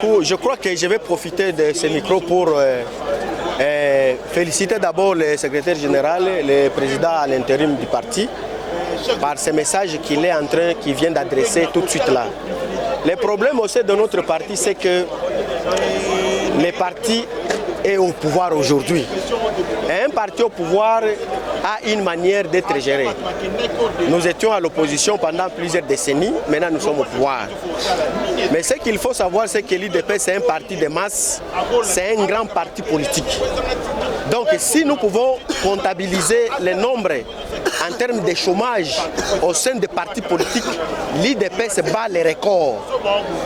Je crois que je vais profiter de ce micro pour féliciter d'abord le secrétaire général, le président à l'intérim du parti, par ce message qu'il vient d'adresser tout de suite là. Le problème aussi de notre parti, c'est que le parti est au pouvoir aujourd'hui. Et un parti au pouvoir a une manière d'être géré. Nous étions à l'opposition pendant plusieurs décennies, maintenant nous sommes au pouvoir. Mais ce qu'il faut savoir, c'est que l'UDP, c'est un parti de masse, c'est un grand parti politique. Donc si nous pouvons comptabiliser les nombres en termes de chômage au sein des partis politiques, l'UDP se bat les records.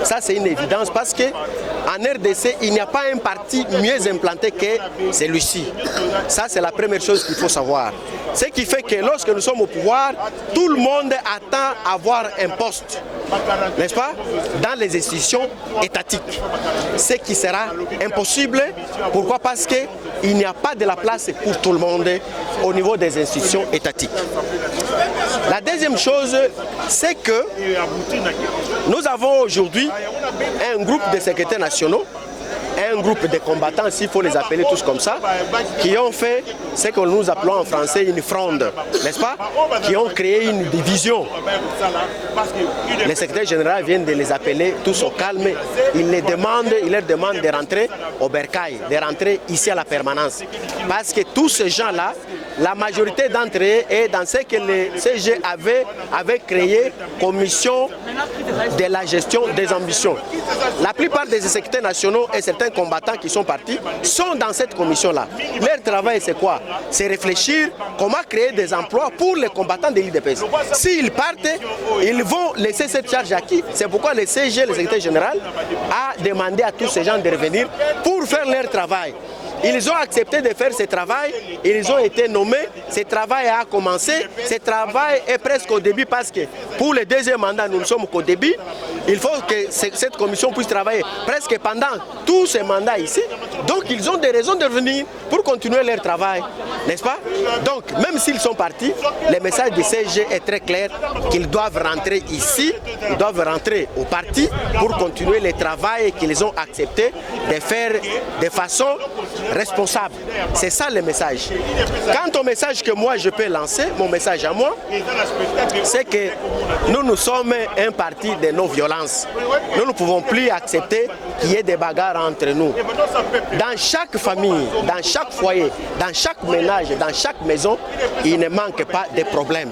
Ça c'est une évidence parce qu'en RDC, il n'y a pas un parti mieux implanté que celui-ci. Ça c'est la première chose qu'il faut savoir. Ce qui fait que lorsque nous sommes au pouvoir, tout le monde attend avoir un poste, n'est-ce pas, dans les institutions étatiques. Ce qui sera impossible. Pourquoi? Parce qu'il n'y a pas de la place pour tout le monde au niveau des institutions étatiques. La deuxième chose, c'est que nous avons aujourd'hui un groupe de secrétaires nationaux, un groupe de combattants, s'il faut les appeler tous comme ça, qui ont fait ce que nous appelons en français une fronde, n'est-ce pas? Qui ont créé une division. Le secrétaire général vient de les appeler tous au calme. Il leur demande de rentrer au bercail, de rentrer ici à la permanence. Parce que tous ces gens-là, la majorité d'entre eux est dans ce que le CG avait créé commission de la gestion des ambitions. La plupart des secrétaires nationaux et certains combattants qui sont partis sont dans cette commission-là. Leur travail, c'est quoi? C'est réfléchir comment créer des emplois pour les combattants de l'UDPS. S'ils partent, ils vont laisser cette charge à qui? C'est pourquoi le CG, le secrétaire général, a demandé à tous ces gens de revenir pour faire leur travail. Ils ont accepté de faire ce travail, ils ont été nommés, ce travail a commencé, ce travail est presque au début parce que pour le deuxième mandat, nous ne sommes qu'au début. Il faut que cette commission puisse travailler presque pendant tous ces mandats ici. Donc ils ont des raisons de venir pour continuer leur travail, n'est-ce pas? Donc même s'ils sont partis, le message du CG est très clair qu'ils doivent rentrer ici, ils doivent rentrer au parti pour continuer le travail qu'ils ont accepté de faire de façon responsable. C'est ça le message. Quant au message que moi je peux lancer, mon message à moi, c'est que nous sommes un parti de non-violence. Nous ne pouvons plus accepter qu'il y ait des bagarres entre nous. Dans chaque famille, dans chaque foyer, dans chaque ménage, dans chaque maison, il ne manque pas de problèmes.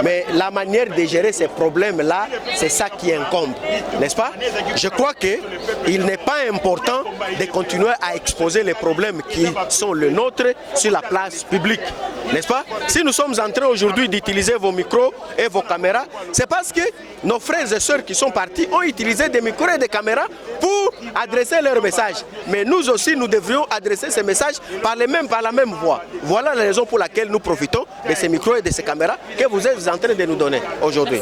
Mais la manière de gérer ces problèmes-là, c'est ça qui incombe, n'est-ce pas? Je crois qu'il n'est pas important de continuer à exposer les problèmes qui sont les nôtres sur la place publique, n'est-ce pas? Si nous sommes en train aujourd'hui d'utiliser vos micros et vos caméras, c'est parce que nos frères et sœurs qui sont partis ont utilisé des micros et des caméras pour adresser leurs messages. Mais nous aussi, nous devrions adresser ces messages par la même voix. Voilà la raison pour laquelle nous profitons de ces micros et de ces caméras que vous êtes en train de nous donner aujourd'hui.